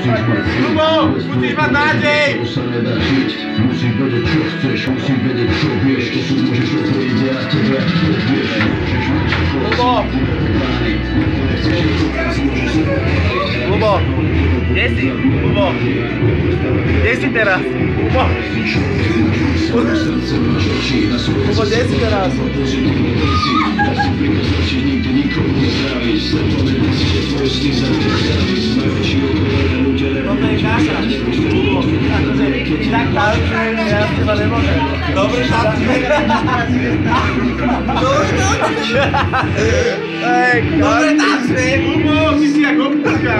Lubo, musíš mať nádej! Musíš vedieť, čo chceš, musíš vedieť, čo vieš, to sú môžeš otvoriť a tebe odvieš. Lubo! Lubo! Kde si? Lubo! Kde si teraz? Lubo! Lubo, kde si teraz? Toto je káša. Lubo, akože tak táčne, ja s teba nemôžem. Dobre, táčne. Dobre, táčne. Lubo, ty si jak občanka.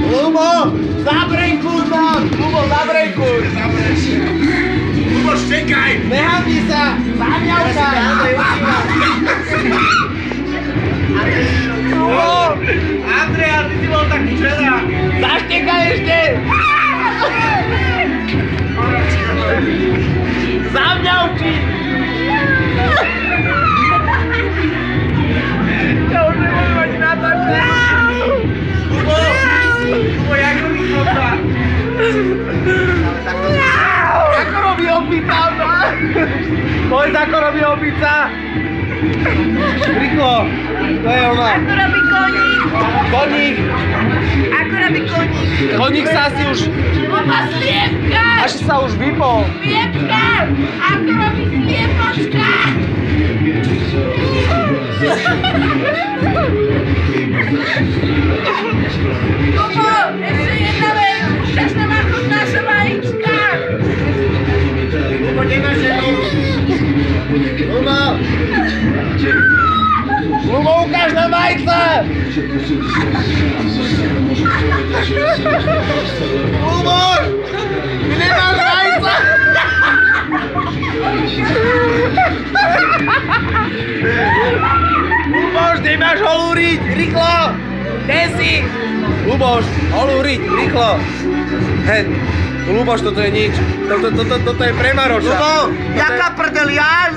Lubo, zabrejkuj nám! Lubo, zabrejkuj! Lubo, štekaj! Nehamni sa! Zamiavkaj! Lubo! Andrej, ale ty si bol tak včera! Zaštekaj ešte! Zamiavči! Ja už nebudem mať natáčať! Lubo, jak robí chlopca? Ako robí opica? Povedz, ako robí opica? Rýchlo, to je ona. Ako robí koník? Koník. Ako robí koník? Koník sa asi už... Opa, sliepka! Až sa už vypol. Sliepka! Ako robí sliepočka? Lubo, ešte jedna vec! Ukáž nám ako naša vajíčka! Lubo, nemáš ženu. Lubo! Lubo, ukáž nám vajce! Lubo! Ty nemáš vajce! Luboš, ty máš holúriť, rýchlo! Kde si? Luboš, holúriť, rýchlo! Hej, Luboš, toto je nič. Toto je pre Maroša. Lubo, jaká prdel, ja?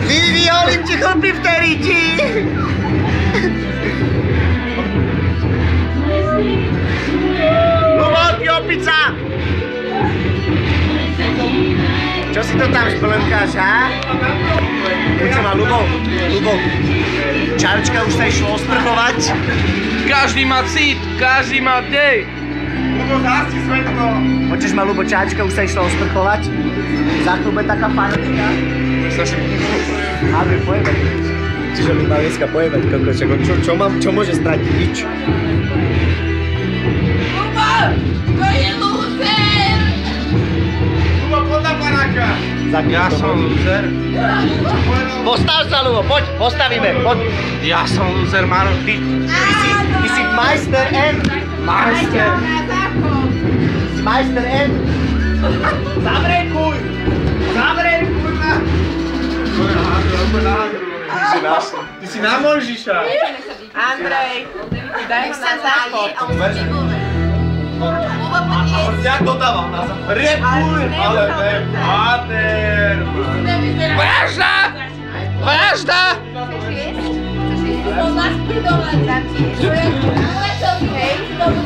Vyholím ti chlpy v tej ríti! Lubo, ty opica! Čo si to tam špelenkáš, ha? Poďte ma, Lubo, Čarčka už sa išlo osprchovať. Každý má cít, každý má dej. Lubo, zásť svetlo. Počeš ma, Lubo, Čarčka už sa išlo osprchovať. Za chvíľu bude taká panočka. Ábre, pojebať. Čiže mi má dneska pojebať, kokoček. Čo môže stratiť? Nič. Lubo, to je lúzer! Lubo, poď na panáka. Ja som lúzer. Postav sa, Lubo, poď, postavíme, poď. Ja som lúzer, Maroš, ty. Ty si majster N. Majster. Si majster N. Zabrejkuj. Zabrejkuj ma. Ty si na Mojžiša. Andrej, daj ho na záchod. Ja to dávam na záchod. Repuj, ale ne. Mater. Vražda! Vražda!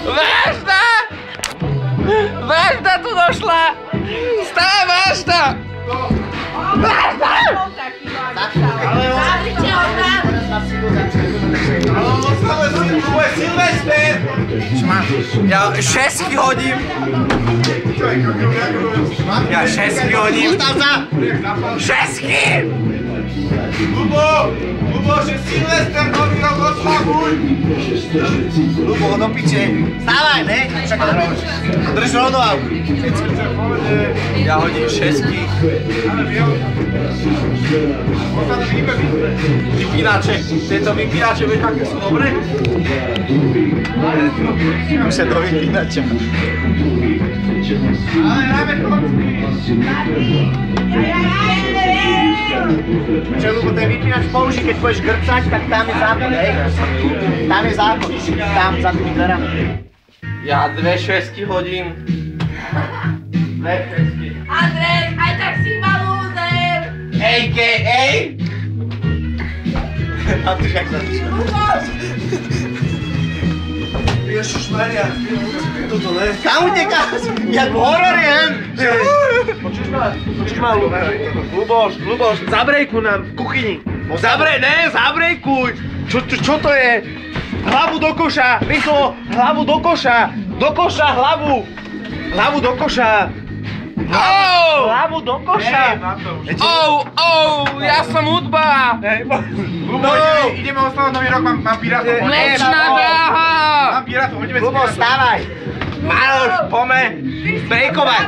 Vražda! Vražda tu došla! Stále vražda! Vražda! Ale on Silvester! Ja 6 hodím. Ja 6 hodím. Ustav sa! 6! Lubo, že Silvester nový rok odslavuj! Lubo, do piče. Stávaj, ne? Však drž rovnováhu. Ja hodím 6. Vypínače. Tieto vypínače, vieš, aké sú dobré? Už sa do vypínača. Ale dáme kocky. Čo, Lubo, ten vypínač použij, keď pôjdeš grcať, tak tam je záchod, hej? Tam je záchod, tam za tými dverami. Ja 2 šesky hodím. 2 šesky. Andrej, aj tak si ma lúzer! A.K.A. A ty jak sa Ježišmaria, toto ne? Kam utekáš? Jak v horori, hen? Počuš ma, Luboš, zabrejkuj nám v kuchyni. Zabrejkuj! Čo to je? Hlavu do koša, rýchlo, hlavu do koša, hlavu do koša. Hlavu do koša. Ja som hudba. Luboš, ideme oslavať nový rok, mám pirátov. Nočná dráha. Mám pirátov, ideme si Luboš, stávaj. Maroš, pome, brejkovať.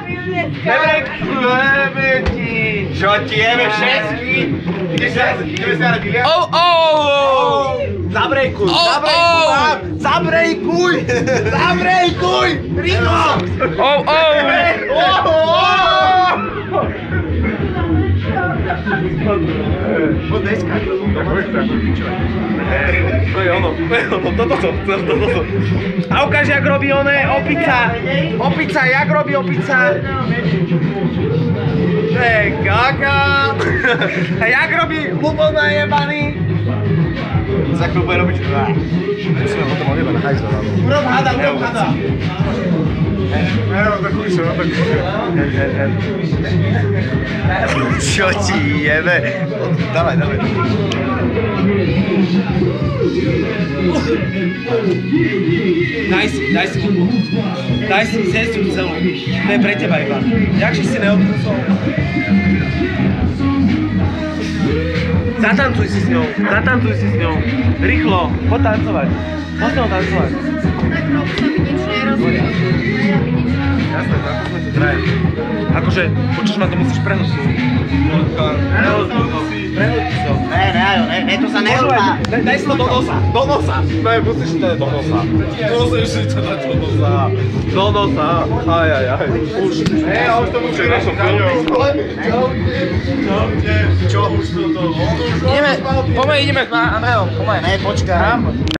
Nebrejkujeme ti. Čo ti jeme všetky? Ideme si hrať biliard. Zabrejkuj, rýchlo! Poď dneska. To je ono, toto. A ukáž, jak robí opica, jak robí opica. To je kaka. A jak robí Lubo najebaný. Za chvíľu bude robiť čo? Musíme potom odjebať na hajzle. Urob hada. Čo ti jebe? Dávaj. Daj si cestu celú. To je pre teba iba. Jakže si neodkusol. Zatancuj si s ňou. Rýchlo, poď tancovať. Poď tancovať. Jasné, na to sme tu traje. Akože, počuš ma, to musíš prehnúť. Prehnúť to. Ne, to sa nerúba. Daj si to do nosa. Ne, musíš to do nosa. Musíš si to dať do nosa. Do nosa. Aj. Už. Ne, už to musíš našom filmu. Čo? Už to? Ideme s Andrejom, poďme. Ne, počkaj.